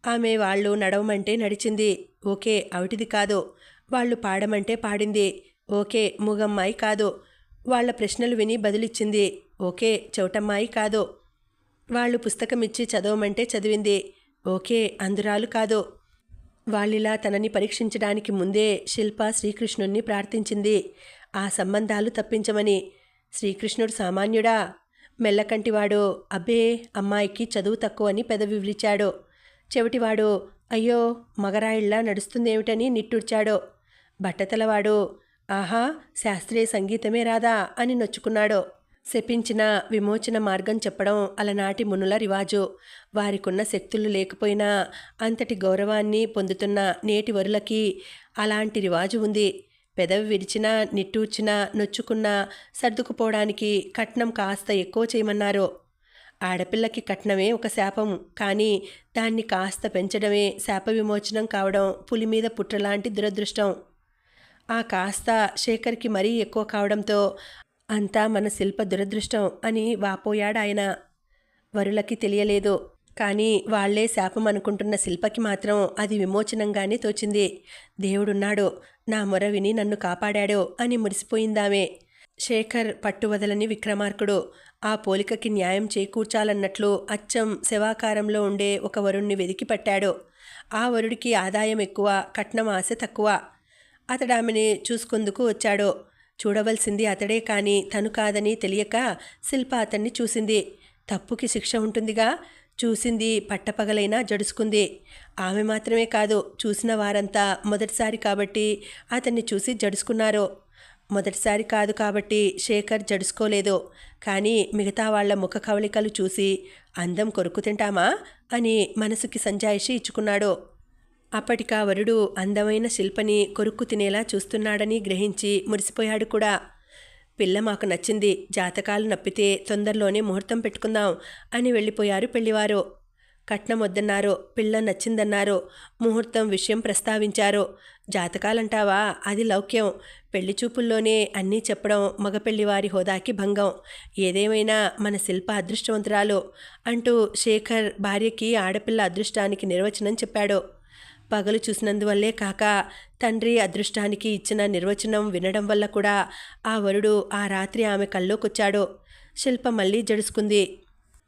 ఆమె వాళ్ళు నడవమంటే నడిచింది, ఓకే అవిటిది కాదు. వాళ్ళు పాడమంటే పాడింది, ఓకే మూగమ్మాయి కాదు. వాళ్ళ ప్రశ్నలు విని బదులిచ్చింది, ఓకే చౌటమ్మాయి కాదు. వాళ్ళు పుస్తకం ఇచ్చి చదవమంటే చదివింది, ఓకే అందురాలు కాదు. వాళ్ళిలా తనని పరీక్షించడానికి ముందే శిల్ప శ్రీకృష్ణుణ్ణి ప్రార్థించింది ఆ సంబంధాలు తప్పించమని. శ్రీకృష్ణుడు సామాన్యుడా? మెల్లకంటివాడు, అబ్బే అమ్మాయికి చదువు తక్కువని పెదవి విరిచాడు. చెవిటివాడు, అయ్యో మగరాయిళ్లా నడుస్తుందేమిటని నిట్టూర్చాడు. బట్టతలవాడు, ఆహా శాస్త్రీయ సంగీతమే రాదా అని నొచ్చుకున్నాడు. శపించిన విమోచన మార్గం చెప్పడం అలనాటి మునుల రివాజు. వారికున్న శక్తులు లేకపోయినా అంతటి గౌరవాన్ని పొందుతున్న నేటి వరులకి అలాంటి రివాజు ఉంది. పెదవి విరిచినా, నిట్టూర్చినా, నొచ్చుకున్నా సర్దుకుపోవడానికి కట్నం కాస్త ఎక్కువ చేయమన్నారు. ఆడపిల్లకి కట్నమే ఒక శాపం, కానీ దాన్ని కాస్త పెంచడమే శాప విమోచనం కావడం పులి మీద పుట్రలాంటి దురదృష్టం. ఆ కాస్త శేఖర్కి మరీ ఎక్కువ కావడంతో అంతా మన శిల్ప దురదృష్టం అని వాపోయాడాయన. వరులకి తెలియలేదు, కానీ వాళ్లే శాపం అనుకుంటున్న శిల్పకి మాత్రం అది విమోచనంగానే తోచింది. దేవుడున్నాడు, నా మొర విని నన్ను కాపాడాడు అని మురిసిపోయిందామే. శేఖర్ పట్టువదలని విక్రమార్కుడు. ఆ పోలికకి న్యాయం చేకూర్చాలన్నట్లు అచ్చం శవాకారంలో ఉండే ఒక వరుణ్ణి వెదికి పట్టాడు. ఆ వరుడికి ఆదాయం ఎక్కువ, కట్నం ఆశ తక్కువ. అతడామెని చూసుకుందుకు వచ్చాడు. చూడవలసింది అతడే కానీ తను కాదని తెలియక శిల్ప అతన్ని చూసింది. తప్పుకి శిక్ష ఉంటుందిగా. చూసింది పట్టపగలైనా జడుసుకుంది. ఆమె మాత్రమే కాదు, చూసిన వారంతా మొదటిసారి కాబట్టి అతన్ని చూసి జడుసుకున్నారు. మొదటిసారి కాదు కాబట్టి శేఖర్ జడుసుకోలేదు. కానీ మిగతా వాళ్ల ముఖ కవళికలు చూసి అందం కొరుకు తింటామా అని మనసుకి సంజాయిషి ఇచ్చుకున్నాడు. అప్పటికా వరుడు అందమైన శిల్పని కొరుక్కు తినేలా చూస్తున్నాడని గ్రహించి మురిసిపోయాడు కూడా. పిల్ల మాకు నచ్చింది, జాతకాలు నప్పితే తొందరలోనే ముహూర్తం పెట్టుకుందాం అని వెళ్ళిపోయారు పెళ్లివారు. కట్నం వద్దన్నారు, పిల్ల నచ్చిందన్నారు, ముహూర్తం విషయం ప్రస్తావించారు. జాతకాలంటావా, అది లౌక్యం. పెళ్లి చూపుల్లోనే అన్నీ చెప్పడం మగ పెళ్లివారి హోదాకి భంగం. ఏదేమైనా మన శిల్ప అదృష్టవంతురాలు అంటూ శేఖర్ భార్యకి ఆడపిల్ల అదృష్టానికి నిర్వచనం చెప్పాడు. పగలు చూసినందువల్లే కాక తండ్రి అదృష్టానికి ఇచ్చిన నిర్వచనం వినడం వల్ల కూడా ఆ వరుడు ఆ రాత్రి ఆమె కల్లోకొచ్చాడు. శిల్ప మళ్ళీ జడుసుకుంది.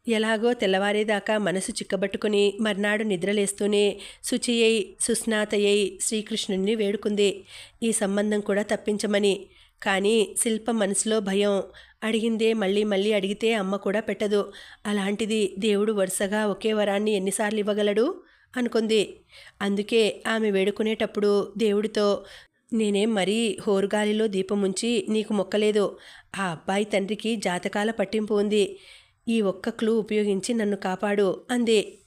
ఎలాగో తెల్లవారేదాకా మనసు చిక్కబట్టుకుని మర్నాడు నిద్రలేస్తూనే శుచియై సుస్నాతయై శ్రీకృష్ణుణ్ణి వేడుకుంది ఈ సంబంధం కూడా తప్పించమని. కానీ శిల్ప మనసులో భయం. అడిగిందే మళ్ళీ మళ్ళీ అడిగితే అమ్మ కూడా పెట్టదు. అలాంటిది దేవుడు వరుసగా ఒకే వరాన్ని ఎన్నిసార్లు ఇవ్వగలడు అనుకుంది. అందుకే ఆమె వేడుకునేటప్పుడు దేవుడితో, నేనేం మరీ హోరుగాలిలో దీపముంచి నీకు మొక్కలేదు. ఆ అబ్బాయి తండ్రికి జాతకాల పట్టింపు ఉంది. ఈ ఒక్క క్లూ ఉపయోగించి నన్ను కాపాడు అంది.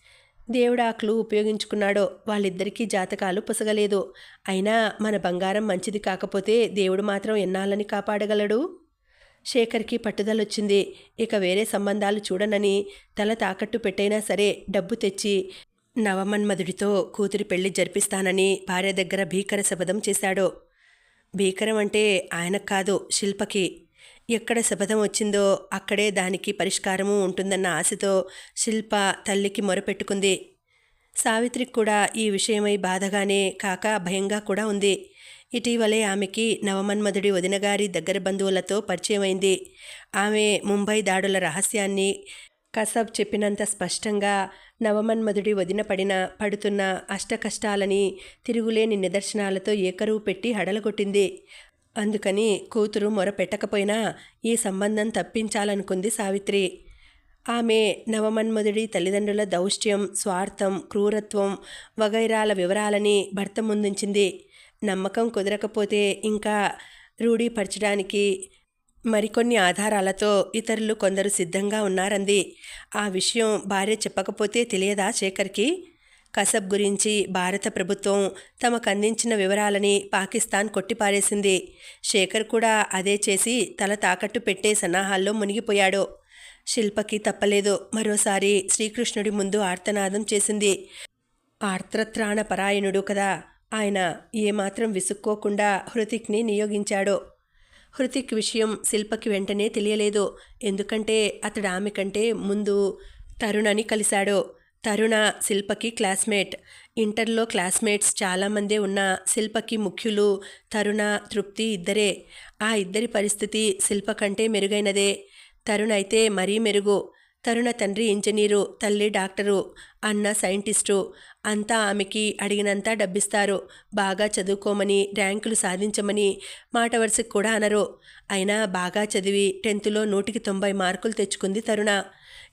దేవుడు ఆ క్లూ ఉపయోగించుకున్నాడో. వాళ్ళిద్దరికీ జాతకాలు పొసగలేదు. అయినా మన బంగారం మంచిది కాకపోతే దేవుడు మాత్రం ఎన్నాళ్ళని కాపాడగలడు? శేఖర్కి పట్టుదలొచ్చింది. ఇక వేరే సంబంధాలు చూడనని తల తాకట్టు పెట్టైనా సరే డబ్బు తెచ్చి నవమన్మధుడితో కూతురి పెళ్లి జరిపిస్తానని భార్య దగ్గర భీకర శపథం చేశాడు. భీకరం అంటే ఆయనకు కాదు, శిల్పకి. ఎక్కడ శపథం వచ్చిందో అక్కడే దానికి పరిష్కారము ఉంటుందన్న ఆశతో శిల్ప తల్లికి మొరపెట్టుకుంది. సావిత్రికి కూడా ఈ విషయమై బాధగానే కాక భయంగా కూడా ఉంది. ఇటీవలే ఆమెకి నవమన్మధుడి వదినగారి దగ్గర బంధువులతో పరిచయమైంది. ఆమె ముంబై దాడుల రహస్యాన్ని కసబ్ చెప్పినంత స్పష్టంగా నవమన్మధుడి వదిన పడుతున్న అష్టకష్టాలని తిరుగులేని నిదర్శనాలతో ఏకరువు పెట్టి హడలగొట్టింది. అందుకని కూతురు మొర పెట్టకపోయినా ఈ సంబంధం తప్పించాలనుకుంది సావిత్రి. ఆమె నవమన్మధుడి తల్లిదండ్రుల దౌష్ట్యం, స్వార్థం, క్రూరత్వం వగైరాల వివరాలని భర్త ముందుంచింది. నమ్మకం కుదరకపోతే ఇంకా రూఢీపరచడానికి మరికొన్ని ఆధారాలతో ఇతరులు కొందరు సిద్ధంగా ఉన్నారంది. ఆ విషయం భార్య చెప్పకపోతే తెలియదా శేఖర్కి? కసబ్ గురించి భారత ప్రభుత్వం తమకు అందించిన వివరాలని పాకిస్తాన్ కొట్టిపారేసింది. శేఖర్ కూడా అదే చేసి తల తాకట్టు పెట్టే సన్నాహాల్లో మునిగిపోయాడు. శిల్పకి తప్పలేదు. మరోసారి శ్రీకృష్ణుడి ముందు ఆర్తనాదం చేసింది. ఆర్త్రత్రాణ పరాయణుడు కదా ఆయన. ఏమాత్రం విసుక్కోకుండా హృతిక్ని నియోగించాడు. హృతిక్ విషయం శిల్పకి వెంటనే తెలియలేదు. ఎందుకంటే అతడు ఆమె కంటే ముందు తరుణని కలిశాడు. తరుణ శిల్పకి క్లాస్మేట్. ఇంటర్లో క్లాస్మేట్స్ చాలామందే ఉన్న శిల్పకి ముఖ్యులు తరుణ, తృప్తి ఇద్దరే. ఆ ఇద్దరి పరిస్థితి శిల్ప కంటే మెరుగైనదే. తరుణ అయితే మరీ మెరుగు. తరుణ తండ్రి ఇంజనీరు, తల్లి డాక్టరు, అన్న సైంటిస్టు. అంతా ఆమెకి అడిగినంత డబ్బిస్తారు. బాగా చదువుకోమని, ర్యాంకులు సాధించమని మాట వరుసకు కూడా అనరు. అయినా బాగా చదివి 10th లో 100కి 90 మార్కులు తెచ్చుకుంది తరుణ.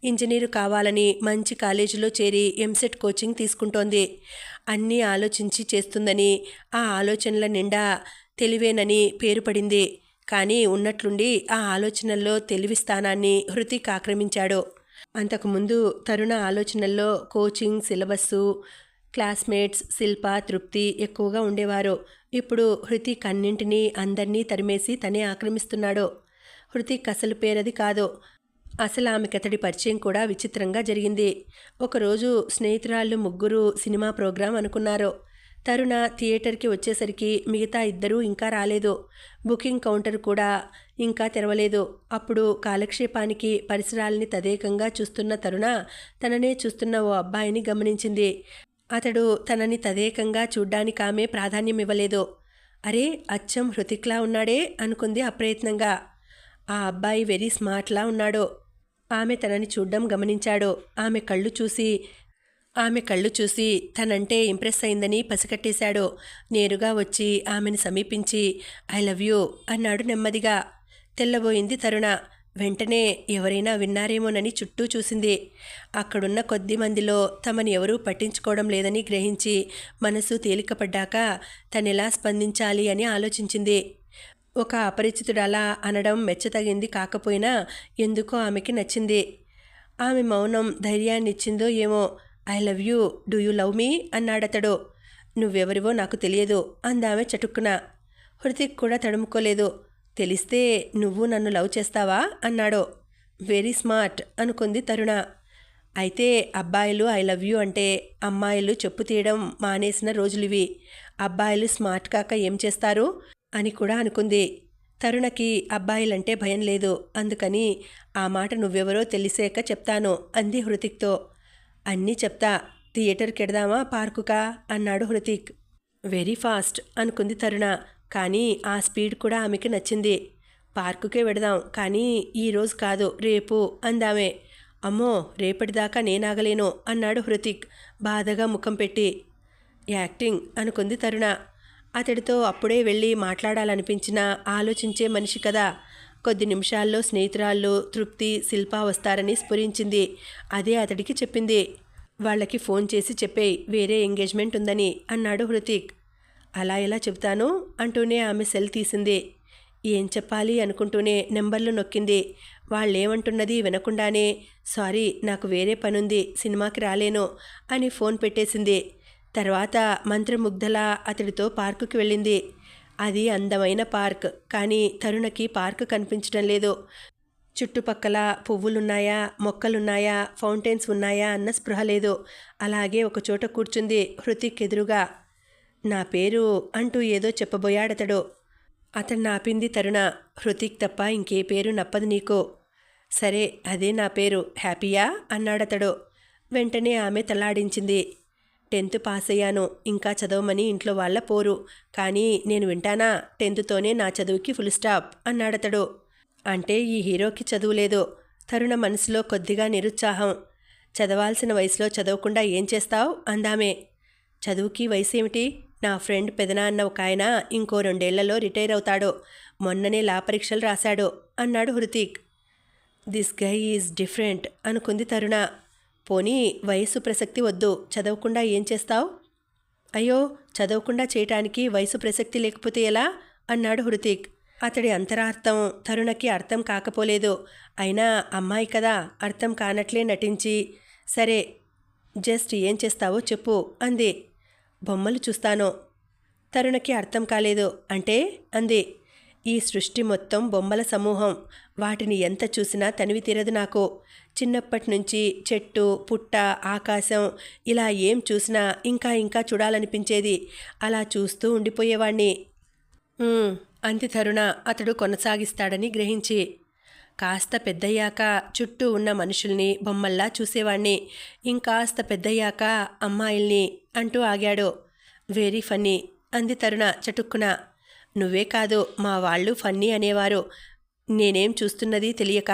ఇంజనీరు కావాలని మంచి కాలేజీలో చేరి ఎంసెట్ కోచింగ్ తీసుకుంటోంది. అన్నీ ఆలోచించి చేస్తుందని, ఆ ఆలోచనల నిండా తెలివేనని పేరు పడింది. కానీ ఉన్నట్లుండి ఆ ఆలోచనల్లో తెలివి స్థానాన్ని హృతిక్ ఆక్రమించాడు. అంతకుముందు తరుణ ఆలోచనల్లో కోచింగ్, సిలబస్సు, క్లాస్మేట్స్, శిల్ప, తృప్తి ఎక్కువగా ఉండేవారు. ఇప్పుడు హృతిక్ అన్నింటినీ అందరినీ తరిమేసి తనే ఆక్రమిస్తున్నాడు. హృతిక్ అసలు పేరది కాదు. అసలు ఆమెకతడి పరిచయం కూడా విచిత్రంగా జరిగింది. ఒకరోజు స్నేహితురాళ్ళు ముగ్గురు సినిమా ప్రోగ్రాం అనుకున్నారు. తరుణ థియేటర్కి వచ్చేసరికి మిగతా ఇద్దరూ ఇంకా రాలేదు. బుకింగ్ కౌంటర్ కూడా ఇంకా తెరవలేదు. అప్పుడు కాలక్షేపానికి పరిసరాల్ని తదేకంగా చూస్తున్న తరుణ తననే చూస్తున్న ఓ అబ్బాయిని గమనించింది. అతడు తనని తదేకంగా చూడ్డానికామె ప్రాధాన్యం ఇవ్వలేదు. అరే, అచ్చం హృతిక్లా ఉన్నాడే అనుకుంది అప్రయత్నంగా. ఆ అబ్బాయి వెరీ స్మార్ట్లా ఉన్నాడు. ఆమె తనని చూడ్డం గమనించాడు. ఆమె కళ్ళు చూసి తనంటే ఇంప్రెస్ అయిందని పసికట్టేశాడు. నేరుగా వచ్చి ఆమెను సమీపించి ఐ లవ్ యూ అన్నాడు నెమ్మదిగా. తెల్లబోయింది తరుణ. వెంటనే ఎవరైనా విన్నారేమోనని చుట్టూ చూసింది. అక్కడున్న కొద్ది మందిలో తమని ఎవరూ పట్టించుకోవడం లేదని గ్రహించి మనసు తేలికపడ్డాక తనెలా స్పందించాలి అని ఆలోచించింది. ఒక అపరిచితుడు అలా అనడం మెచ్చతగింది కాకపోయినా ఎందుకో ఆమెకి నచ్చింది. ఆమె మౌనం ధైర్యాన్నిచ్చిందో ఏమో. I love you, do you love me అన్నాడతడు. నువ్వెవరివో నాకు తెలియదు అందామె చటుక్కున. హృతిక్ కూడా తడుముకోలేదు. తెలిస్తే నువ్వు నన్ను లవ్ చేస్తావా అన్నాడు. వెరీ స్మార్ట్ అనుకుంది తరుణ. అయితే అబ్బాయిలు ఐ లవ్ యూ అంటే అమ్మాయిలు చెప్పు తీయడం మానేసిన రోజులివి. అబ్బాయిలు స్మార్ట్ కాక ఏం చేస్తారు అని కూడా అనుకుంది. తరుణకి అబ్బాయిలంటే భయం లేదు. అందుకని ఆ మాట నువ్వెవరో తెలిసాక చెప్తాను అంది హృతిక్తో. అన్నీ చెప్తా. థియేటర్కి ఎడదామా పార్కుకా అన్నాడు హృతిక్. వెరీ ఫాస్ట్ అనుకుంది తరుణ. కానీ ఆ స్పీడ్ కూడా ఆమెకి నచ్చింది. పార్కుకే వెడదాం, కానీ ఈరోజు కాదు, రేపు అందామే. అమ్మో రేపటిదాకా నేనాగలేను అన్నాడు హృతిక్ బాధగా ముఖం పెట్టి. యాక్టింగ్ అనుకుంది తరుణ. అతడితో అప్పుడే వెళ్ళి మాట్లాడాలనిపించినా ఆలోచించే మనిషి కదా. కొద్ది నిమిషాల్లో స్నేహితురాళ్ళు తృప్తి, శిల్ప వస్తారని స్ఫురించింది. అదే అతడికి చెప్పింది. వాళ్ళకి ఫోన్ చేసి చెప్పేయ్, వేరే ఎంగేజ్మెంట్ ఉందని అన్నాడు హృతిక్. అలా ఎలా చెబుతాను అంటూనే ఆమె సెల్ తీసింది. ఏం చెప్పాలి అనుకుంటూనే నెంబర్లు నొక్కింది. వాళ్ళేమంటున్నది వినకుండానే సారీ నాకు వేరే పనుంది, సినిమాకి రాలేను అని ఫోన్ పెట్టేసింది. తర్వాత మంత్రముగ్ధలా అతడితో పార్కుకి వెళ్ళింది. అది అందమైన పార్క్, కానీ తరుణకి పార్క్ కనిపించడం లేదు. చుట్టుపక్కల పువ్వులున్నాయా, మొక్కలున్నాయా, ఫౌంటైన్స్ ఉన్నాయా అన్న స్పృహ లేదు. అలాగే ఒకచోట కూర్చుంది హృతిక్ ఎదురుగా. నా పేరు అంటూ ఏదో చెప్పబోయాడతడు. అతన్ని ఆపింది తరుణ. హృతిక్ తప్ప ఇంకే పేరు నప్పదు నీకు. సరే అదే నా పేరు, హ్యాపీయా అన్నాడతడు. వెంటనే ఆమె తలాడించింది. 10th పాస్ అయ్యాను, ఇంకా చదవమని ఇంట్లో వాళ్ళ పోరు, కానీ నేను వింటానా, 10th నా చదువుకి ఫుల్ స్టాప్ అన్నాడతడు. అంటే ఈ హీరోకి చదువులేదు. తరుణ మనసులో కొద్దిగా నిరుత్సాహం. చదవాల్సిన వయసులో చదవకుండా ఏం చేస్తావు అందామే. చదువుకి వయసేమిటి? నా ఫ్రెండ్ పెదనాన్న ఒక ఆయన ఇంకో 2 ఏళ్లలో రిటైర్ అవుతాడు. మొన్ననే లా పరీక్షలు రాశాడు అన్నాడు Hrithik. This guy is different అనుకుంది తరుణ. పోనీ వయసు ప్రసక్తి వద్దు, చదవకుండా ఏం చేస్తావు? అయ్యో చదవకుండా చేయటానికి వయసు ప్రసక్తి లేకపోతే ఎలా అన్నాడు హృతిక్. అతడి అంతరార్థం తరుణకి అర్థం కాకపోలేదు. అయినా అమ్మాయి కదా, అర్థం కానట్లే నటించి సరే జస్ట్ ఏం చేస్తావో చెప్పు అంది. బొమ్మలు చూస్తాను. తరుణకి అర్థం కాలేదు. అంటే అంది. ఈ సృష్టి మొత్తం బొమ్మల సమూహం. వాటిని ఎంత చూసినా తనివి తీరదు నాకు. చిన్నప్పటి నుంచి చెట్టు, పుట్ట, ఆకాశం ఇలా ఏం చూసినా ఇంకా ఇంకా చూడాలనిపించేది. అలా చూస్తూ ఉండిపోయేవాణ్ణి. అంది తరుణ అతడు కొనసాగిస్తాడని గ్రహించి. కాస్త పెద్దయ్యాక చుట్టూ ఉన్న మనుషుల్ని బొమ్మల్లా చూసేవాణ్ణి. ఇంకాస్త పెద్దయ్యాక అమ్మాయిల్ని అంటూ ఆగాడు. వెరీ ఫన్నీ అంది తరుణ చటుక్కున. నువ్వే కాదు, మా వాళ్ళు ఫన్నీ అనేవారు. నేనేం చూస్తున్నది తెలియక.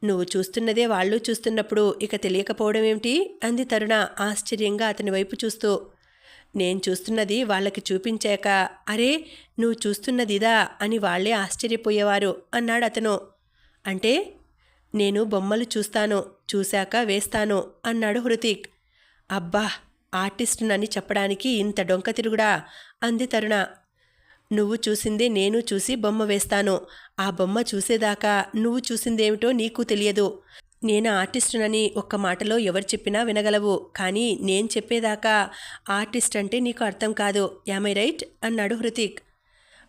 నువ్వు చూస్తున్నదే వాళ్ళు చూస్తున్నప్పుడు ఇక తెలియకపోవడం ఏమిటి అంది తరుణ ఆశ్చర్యంగా అతని వైపు చూస్తూ. నేను చూస్తున్నది వాళ్ళకి చూపించాక అరే నువ్వు చూస్తున్నదిదా అని వాళ్లే ఆశ్చర్యపోయేవారు అన్నాడు అతను. అంటే నేను బొమ్మలు చూస్తాను, చూశాక వేస్తాను అన్నాడు హృతిక్. అబ్బా ఆర్టిస్టునని చెప్పడానికి ఇంత డొంక తిరుగుడా అంది తరుణ. నువ్వు చూసిందే నేను చూసి బొమ్మ వేస్తాను. ఆ బొమ్మ చూసేదాకా నువ్వు చూసిందేమిటో నీకు తెలియదు. నేను ఆర్టిస్టునని ఒక్క మాటలో ఎవరు చెప్పినా వినగలవు, కానీ నేను చెప్పేదాకా ఆర్టిస్ట్ అంటే నీకు అర్థం కాదు. యామై రైట్ అన్నాడు హృతిక్.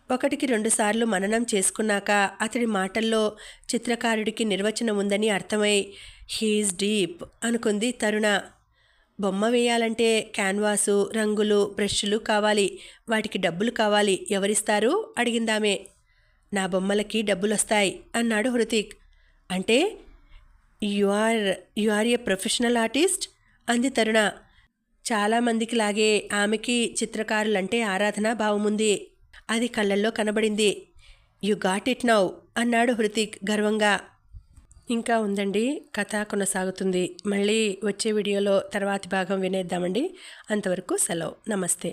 1కి 2 సార్లు మననం చేసుకున్నాక అతడి మాటల్లో చిత్రకారుడికి నిర్వచనం ఉందని అర్థమై హీఈస్ డీప్ అనుకుంది తరుణ. బొమ్మ వేయాలంటే క్యాన్వాసు, రంగులు, బ్రష్లు కావాలి. వాటికి డబ్బులు కావాలి. ఎవరిస్తారు అడిగిందామే. నా బొమ్మలకి డబ్బులొస్తాయి అన్నాడు హృతిక్. అంటే you are a professional artist అంది తరుణ. చాలామందికి లాగే ఆమెకి చిత్రకారులంటే ఆరాధనా భావముంది. అది కళ్ళల్లో కనబడింది. యు గాట్ ఇట్ నౌ అన్నాడు హృతిక్ గర్వంగా. ఇంకా ఉందండి, కథ కొనసాగుతుంది. మళ్ళీ వచ్చే వీడియోలో తర్వాతి భాగం వినేద్దామండి. అంతవరకు సెలవు. నమస్తే.